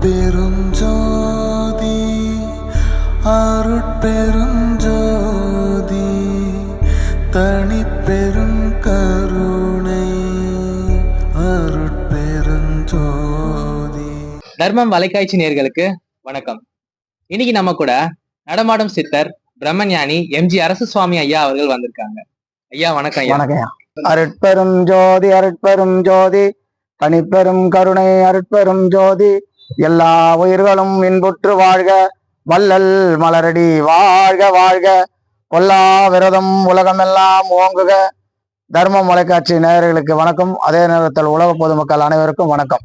அருட்பெருஞ்சோதி அருட்பெருஞ்சோதி தனிப்பெரும் கருணை அருட்பெருஞ்சோதி. தர்மம் வலைக்காட்சி நேயர்களுக்கு வணக்கம். இன்னைக்கு நம்ம கூட நடமாடும் சித்தர் பிரம்மஞானி எம்ஜி அரசு சுவாமி ஐயா அவர்கள் வந்திருக்காங்க. ஐயா வணக்கம். ஐயா வணக்கம். அருட்பெரும் ஜோதி அருட்பெரும் ஜோதி தனிப்பெரும் கருணை அருட்பெரும் ஜோதி. எல்லா உயிர்களும் இன்புற்று வாழ்க, வள்ளல் மலரடி வாழ்க வாழ்க, கொல்லா விரதம் உலகமெல்லாம் ஓங்குக. தர்மம் தொலைக்காட்சி நேயர்களுக்கு வணக்கம். அதே நேரத்தில் உலக பொதுமக்கள் அனைவருக்கும் வணக்கம்.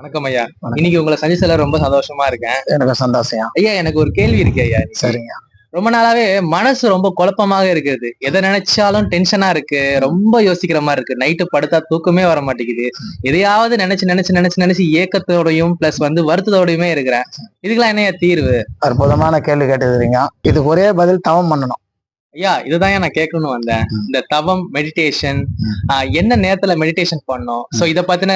வணக்கம் ஐயா. இன்னைக்கு உங்களை சந்திச்சல ரொம்ப சந்தோஷமா இருக்கேன். எனக்கு சந்தோஷம் ஐயா. எனக்கு ஒரு கேள்வி இருக்கு ஐயா. சரிங்க. ரொம்ப நாளாவே மனசு ரொம்ப குழப்பமாக இருக்குது. எதை நினைச்சாலும் டென்ஷனா இருக்கு, ரொம்ப யோசிக்கிற மாதிரி இருக்கு. நைட்டு படுத்தா தூக்கமே வர மாட்டேங்குது. எதையாவது நினைச்சு ஏக்கத்தோடையும் பிளஸ் வருத்தத்தோடையுமே இருக்கிறேன். இதுக்கெல்லாம் என்ன தீர்வு? அற்புதமான கேள்வி கேட்டுக்கிறீங்க. இதுக்கு ஒரே பதில் தவம் பண்ணணும். ஐயா இதுதான் நான் கேட்கணும்னு வந்தேன். இந்த தவம் மெடிடேஷன் என்ன நேரத்துல மெடிடேஷன் பண்ணணும், சோ இத பத்தின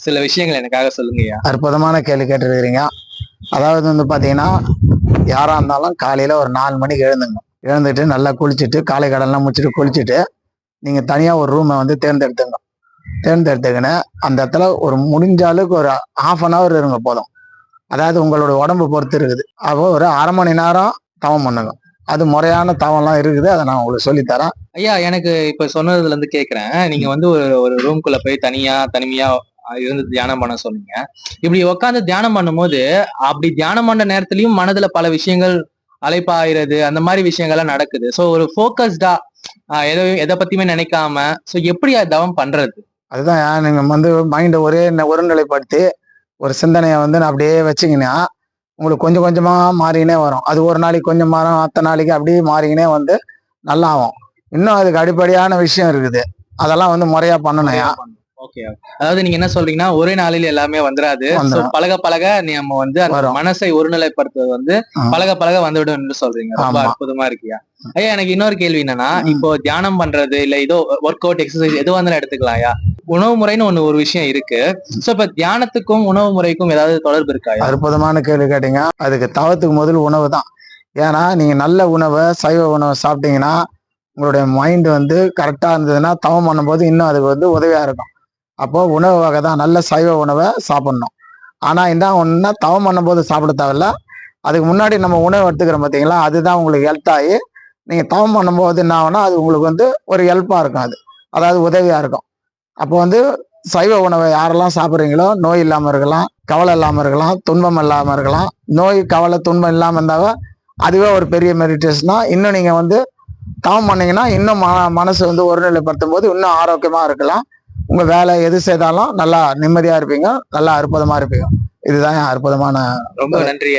சில விஷயங்கள் எனக்காக சொல்லுங்க ஐயா. அற்புதமான கேள்வி கேட்டுருக்கிறீங்க. அதாவது பாத்தீங்கன்னா, யாரா இருந்தாலும் காலையில ஒரு 4 மணிக்கு எழுந்துட்டு நல்லா குளிச்சுட்டு, காலை கடன்லாம் முடிச்சுட்டு குளிச்சுட்டு, நீங்க தனியா ஒரு ரூமை தேர்ந்தெடுத்துக்கின்னு அந்த இடத்துல ஒரு முடிஞ்ச அளவுக்கு ஒரு 1/2 hour இருங்க போதும். அதாவது உங்களோட உடம்பு பொறுத்து இருக்குது. அப்போ ஒரு 1/2 மணி நேரம் தவம் பண்ணுங்க. அது முறையான தவம்லாம் இருக்குது, அதை நான் உங்களுக்கு சொல்லித்தரேன். ஐயா எனக்கு இப்ப சொன்னதுல இருந்து கேக்குறேன். நீங்க ஒரு ரூம்குள்ள போய் தனிமையா இருந்து தியானம் பண்ண சொன்னீங்க. இப்படி உட்காந்து தியானம் பண்ணும்போது அப்படி தியானம் பண்ண நேரத்திலயும் மனதுல பல விஷயங்கள் அலைப்பாயிறது, அந்த மாதிரி விஷயங்கள்லாம் நடக்குது. சோ ஒரு போக்கஸ்டா எதை பத்தியுமே நினைக்காம சோ எப்படி தவம் பண்றது? அதுதான் நீங்க மைண்டை ஒருநிலைப்படுத்தி ஒரு சிந்தனையை அப்படியே வச்சிங்கன்னா உங்களுக்கு கொஞ்சம் கொஞ்சமா மாறினே வரும். அது ஒரு நாளைக்கு கொஞ்சம் மாறும், அத்தனை நாளைக்கு அப்படியே மாறிக்கினே நல்லா ஆகும். இன்னும் அதுக்கு அடிப்படையான விஷயம் இருக்குது, அதெல்லாம் முறையா பண்ணணும். ஓகே. அதாவது நீங்க என்ன சொல்றீங்கன்னா, ஒரே நாளில் எல்லாமே வந்துடாது. பழக பழக நம்ம அந்த மனசை ஒருநிலைப்படுத்துவது பழக பழக வந்துவிடும் என்று சொல்றீங்க. ரொம்ப அற்புதமா இருக்கியா. ஐயா எனக்கு இன்னொரு கேள்வி என்னன்னா, இப்போ தியானம் பண்றது இல்ல ஏதோ ஒர்க் அவுட் எக்ஸசைஸ் எதுவும் வந்தாலும் எடுத்துக்கலாம் ஐயா. உணவு முறைன்னு ஒரு விஷயம் இருக்கு. சோ இப்ப தியானத்துக்கும் உணவு முறைக்கும் ஏதாவது தொடர்பு இருக்கா? அற்புதமான கேள்வி கேட்டீங்க. அதுக்கு தவத்துக்கு முதல் உணவு தான். ஏன்னா நீங்க நல்ல உணவை, சைவ உணவை சாப்பிட்டீங்கன்னா உங்களுடைய மைண்ட் கரெக்டா இருந்ததுன்னா தவம் பண்ணும்போது இன்னும் அதுக்கு உதவியா இருக்கும். அப்போ உணவு வகை தான், நல்ல சைவ உணவை சாப்பிடணும். ஆனா ஒன்னா தவம் பண்ணும்போது சாப்பிட தேவையில்ல. அதுக்கு முன்னாடி நம்ம உணவு எடுத்துக்கிறோம் பார்த்தீங்களா, அதுதான் உங்களுக்கு ஹெல்த் ஆகி நீங்க தவம் பண்ணும்போது என்ன ஆகுனா அது உங்களுக்கு ஒரு ஹெல்ப்பா இருக்கும். அதாவது உதவியா இருக்கும். அப்போ சைவ உணவை யாரெல்லாம் சாப்பிட்றீங்களோ நோய் இல்லாம இருக்கலாம், கவலை இல்லாம இருக்கலாம், துன்பம் இல்லாம இருக்கலாம். நோய் கவலை துன்பம் இல்லாம இருந்தாவே அதுவே ஒரு பெரிய மெடிடேஷன் தான். இன்னும் நீங்க தவம் பண்ணீங்கன்னா இன்னும் மனசு ஒருநிலைப்படுத்தும் போது இன்னும் ஆரோக்கியமா இருக்கலாம். உங்க வேலை எது செய்தாலும் நல்லா நிம்மதியா இருப்பீங்க, நல்லா அற்புதமா இருப்பீங்க. இதுதான் அற்புதமான. ரொம்ப நன்றி.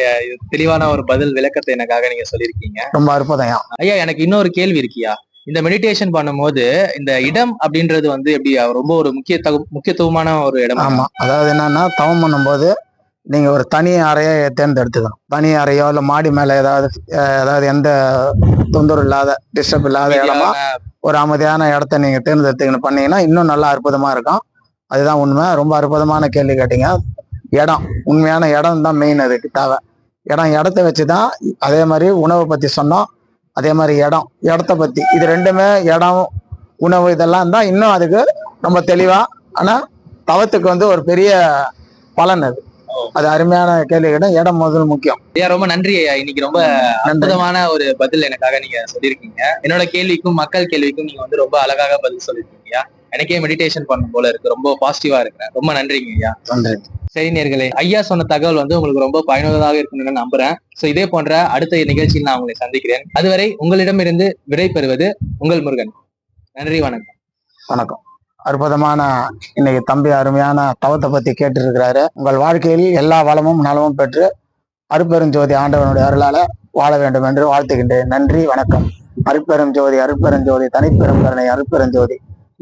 தெளிவான ஒரு பதில் விளக்கத்தை எனக்காக நீங்க சொல்லியிருக்கீங்க. ரொம்ப அற்புதம் ஐயா. எனக்கு இன்னொரு கேள்வி இருக்கியா. இந்த மெடிடேஷன் பண்ணும்போது இந்த இடம் அப்படின்றது எப்படி ரொம்ப ஒரு முக்கியத்துவமான ஒரு இடம்? ஆமா. அதாவது என்னன்னா, தவம் பண்ணும்போது நீங்க ஒரு தனி அறையை தேர்ந்தெடுத்துக்கணும். தனி அறையோ இல்ல மாடி மேல ஏதாவது எந்த தொந்தரவு இல்லாத, டிஸ்டர்ப் இல்லாத இடமா ஒரு அமைதியான இடத்த நீங்க தேர்ந்தெடுத்துக்கணும் பண்ணீங்கன்னா இன்னும் நல்லா அற்புதமா இருக்கும். அதுதான் உண்மை. ரொம்ப அற்புதமான கேள்வி கேட்டீங்க. இடம், உண்மையான இடம் தான் மெயின். அதுக்கு தேவை இடத்த வச்சுதான். அதே மாதிரி உணவை பத்தி சொன்னோம், அதே மாதிரி இடத்த பத்தி, இது ரெண்டுமே இடம் உணவு இதெல்லாம் தான் இன்னும் அதுக்கு ரொம்ப தெளிவா. ஆனா தவத்துக்கு ஒரு பெரிய பலன். அது அருமையான கேள்வி கேட்ட. இடம் முதல் முக்கியம். ஐயா ரொம்ப நன்றி ஐயா. இன்னைக்கு ரொம்ப அற்புதமான ஒரு பதில் எனக்காக நீங்க சொல்லியிருக்கீங்க. என்னோட கேள்விக்கும் மக்கள் கேள்விக்கும் நீங்க ரொம்ப அழகாக பதில் சொல்லியிருக்கீங்க. எனக்கே மெடிடேஷன் பண்ணும் போல இருக்கு. ரொம்ப பாசிட்டிவா இருக்கிறேன். ரொம்ப நன்றிங்க ஐயா. நன்றி. சரி நேயர்களே, ஐயா சொன்ன தகவல் உங்களுக்கு ரொம்ப பயனுள்ளதாக இருக்கும்னு நம்புறேன். சோ இதே போன்ற அடுத்த நிகழ்ச்சியில் நான் உங்களை சந்திக்கிறேன். அதுவரை உங்களிடமிருந்து விடை பெறுவது உங்கள் முருகன். நன்றி, வணக்கம். வணக்கம். அற்புதமான இன்னைக்கு தம்பி அருமையான தவத்தை பத்தி கேட்டு இருக்கிறாரு. உங்கள் வாழ்க்கையில் எல்லா வளமும் நலமும் பெற்று அருட்பெருஞ்சோதி ஆண்டவனுடைய அருளால வாழ வேண்டும் என்று வாழ்த்துகின்றேன். நன்றி, வணக்கம். அருட்பெருஞ்சோதி அருட்பெருஞ்சோதி தனிப்பெரும் கருணை அருட்பெருஞ்சோதி.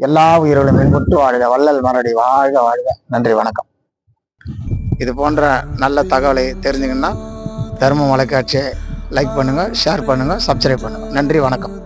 எல்லா உயிர்களும் இன்புற்று வாழ்க, வள்ளல் மலரடி வாழ்க வாழ்க. நன்றி, வணக்கம். இது போன்ற நல்ல தகவலை தெரிஞ்சுங்கன்னா தர்மம் தொலைக்காட்சியை லைக் பண்ணுங்க, ஷேர் பண்ணுங்க, சப்ஸ்கிரைப் பண்ணுங்க. நன்றி, வணக்கம்.